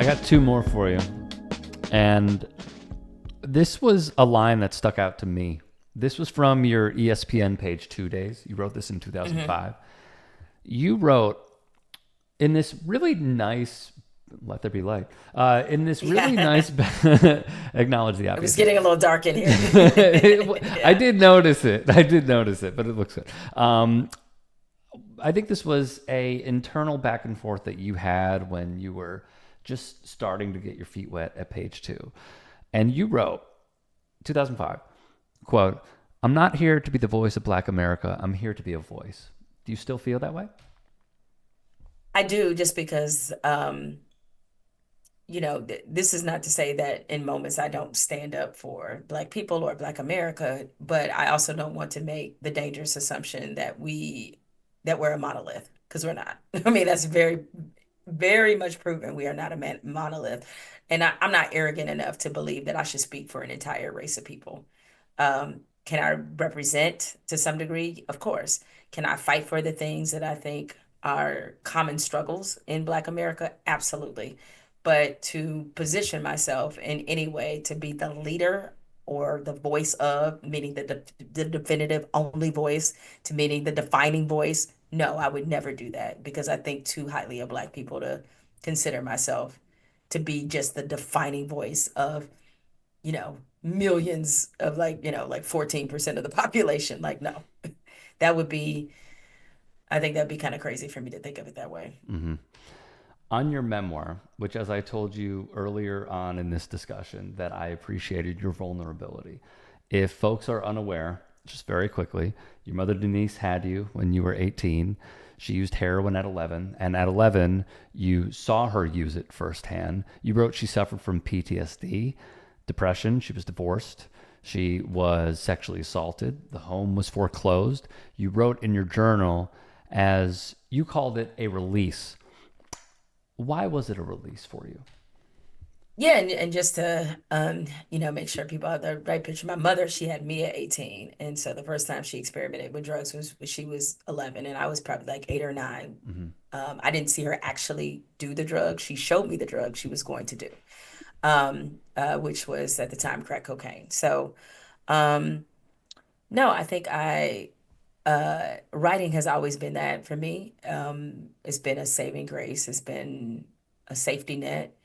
got two more for you. And this was a line that stuck out to me. This was from your ESPN page 2 days. You wrote this in 2005. You wrote in this really nice, let there be light, in this really nice, acknowledge the It was obvious. getting a little dark in here. I Yeah. did notice it. I did notice it, but it looks good. I think this was a internal back and forth that you had when you were just starting to get your feet wet at page 2. And you wrote, 2005, quote, "I'm not here to be the voice of Black America. I'm here to be a voice." Do you still feel that way? I do, just because this is not to say that in moments I don't stand up for Black people or Black America, but I also don't want to make the dangerous assumption that we're a monolith, because we're not. I mean, that's very, very much proven we are not a monolith. And I'm not arrogant enough to believe that I should speak for an entire race of people. Can I represent to some degree? Of course. Can I fight for the things that I think are common struggles in Black America? Absolutely. But to position myself in any way to be the leader or the voice of, meaning the definitive only voice, to meaning the defining voice, no, I would never do that, because I think too highly of Black people to consider myself to be just the defining voice of, millions of, like 14% of the population. Like, no, that would be, I think that'd be kind of crazy for me to think of it that way. On your memoir, which, as I told you earlier on in this discussion, that I appreciated your vulnerability. If folks are unaware, just very quickly, your mother Denise had you when you were 18. She used heroin at 11, and at 11, you saw her use it firsthand. You wrote she suffered from PTSD, depression. She was divorced. She was sexually assaulted. The home was foreclosed. You wrote in your journal, as you called it, a release. Why was it a release for you? Yeah, and just to make sure people have the right picture. My mother, she had me at 18. And so the first time she experimented with drugs was when she was 11, and I was probably like 8 or 9. Mm-hmm. I didn't see her actually do the drug. She showed me the drug she was going to do, which was at the time crack cocaine. So, um, no, I think writing has always been that for me. It's been a saving grace. It's been a safety net.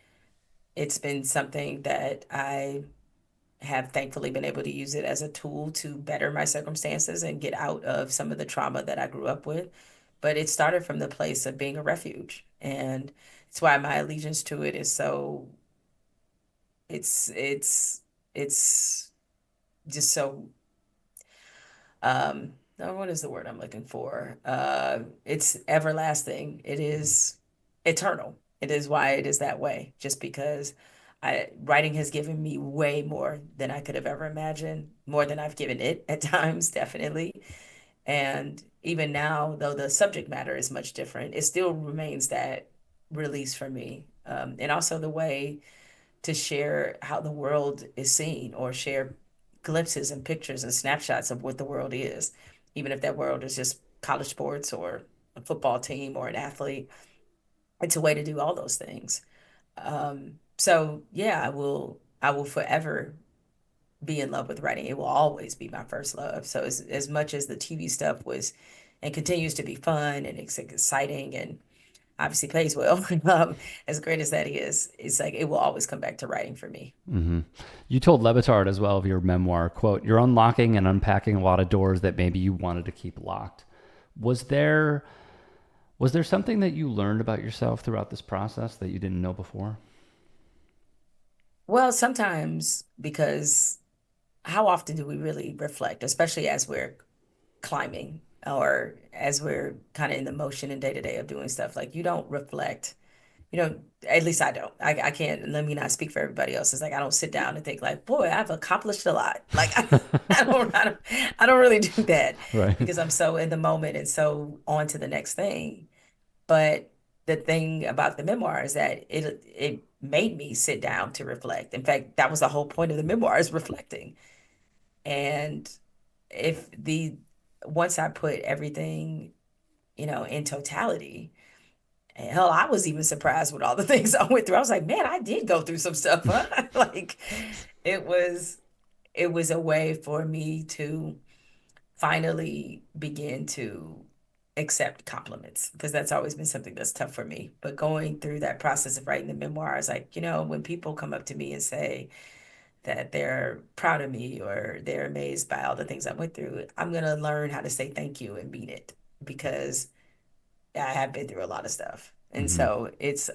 It's been something that I have thankfully been able to use it as a tool to better my circumstances and get out of some of the trauma that I grew up with. But it started from the place of being a refuge. And it's why my allegiance to it is so, it's just so, what is the word I'm looking for? It's everlasting. It is eternal. It is why it is that way, just because writing has given me way more than I could have ever imagined, more than I've given it at times, definitely. And even now, though the subject matter is much different, it still remains that release for me. And also the way to share how the world is seen, or share glimpses and pictures and snapshots of what the world is, even if that world is just college sports or a football team or an athlete. It's a way to do all those things. So yeah, I will forever be in love with writing. It will always be my first love. So as much as the TV stuff was and continues to be fun and it's exciting and obviously pays well, as great as that is, it's like it will always come back to writing for me. Mm-hmm. You told Levitard as well of your memoir, quote, "You're unlocking and unpacking a lot of doors that maybe you wanted to keep locked." Was there was there something that you learned about yourself throughout this process that you didn't know before? Well, sometimes, because how often do we really reflect, especially as we're climbing or as we're kind of in the motion and day to day of doing stuff? Like, you don't reflect. At least I don't. I can't, let me not speak for everybody else. It's like I don't sit down and think like, boy, I've accomplished a lot. Like I don't really do that, Right. because I'm so in the moment and so on to the next thing. But the thing about the memoir is that it made me sit down to reflect. In fact, that was the whole point of the memoir, is reflecting. And if the once I put everything, in totality, hell, I was even surprised with all the things I went through. I was like, man, I did go through some stuff, huh? Like it was it was a way for me to finally begin to accept compliments because that's always been something that's tough for me. But going through that process of writing the memoir, I was like, when people come up to me and say that they're proud of me or they're amazed by all the things I went through, I'm gonna learn how to say thank you and mean it because I have been through a lot of stuff. And Hmm. so it's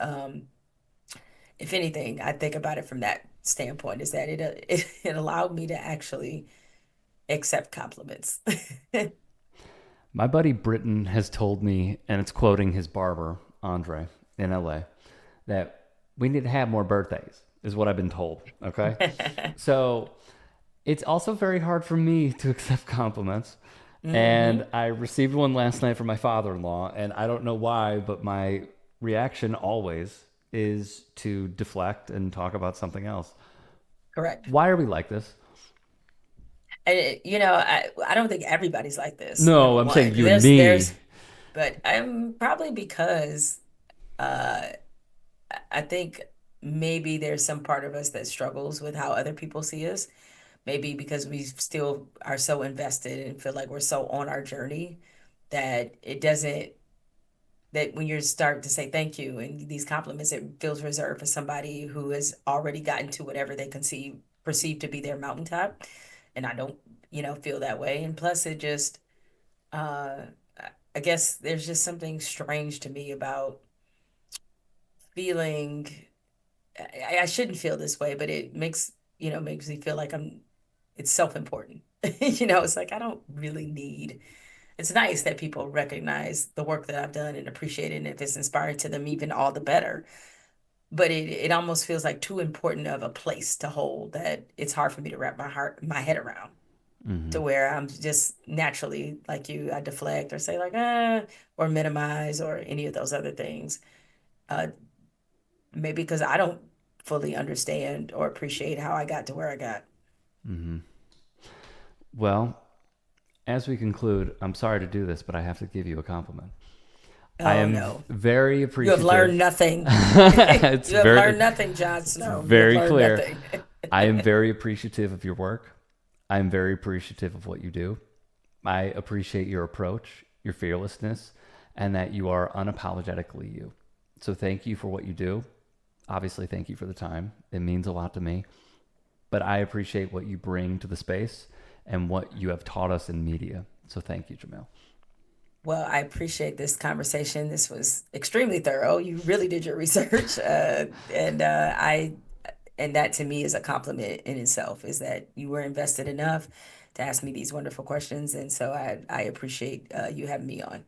if anything, I think about it from that standpoint is that it allowed me to actually accept compliments. My buddy Britton has told me, and it's quoting his barber, Andre, in LA, that we need to have more birthdays, is what I've been told. Okay. So it's also very hard for me to accept compliments. And Hmm. I received one last night from my father in law, and I don't know why, but my reaction always is to deflect and talk about something else. Correct. Why are we like this? And I don't think everybody's like this, No, number I'm saying one. you and There's me. but I'm probably because uh I think maybe there's some part of us that struggles with how other people see us. Maybe because we still are so invested and feel like we're so on our journey that it doesn't that when you start to say thank you and these compliments, it feels reserved for somebody who has already gotten to whatever they perceive to be their mountaintop. And I don't, feel that way. And plus it just uh I guess there's just something strange to me about feeling I shouldn't feel this way, but it makes me feel like it's self-important. It's like I don't really need. It's nice that people recognize the work that I've done and appreciate it, and if it's inspiring to them, even all the better. But it almost feels like too important of a place to hold that it's hard for me to wrap my head around Hmm. to where I'm just naturally like you, I deflect or say like or minimize or any of those other things. Uh, Maybe because I don't fully understand or appreciate how I got to where I got. Hmm. Well, as we conclude, I'm sorry to do this, but I have to give you a compliment. I Oh am no. very You have learned appreciative. nothing. it's You have very learned nothing, Jon it's Snow. You have very learned clear. nothing. I am very appreciative of your work. I'm very appreciative of what you do. I appreciate your approach, your fearlessness, and that you are unapologetically you. So thank you for what you do. Obviously, thank you for the time. It means a lot to me. But I appreciate what you bring to the space and what you have taught us in media. So thank you, Jemele. Well, I appreciate this conversation. This was extremely thorough. You really did your research, and that to me is a compliment in itself. Is that you were invested enough to ask me these wonderful questions, and so I appreciate you having me on.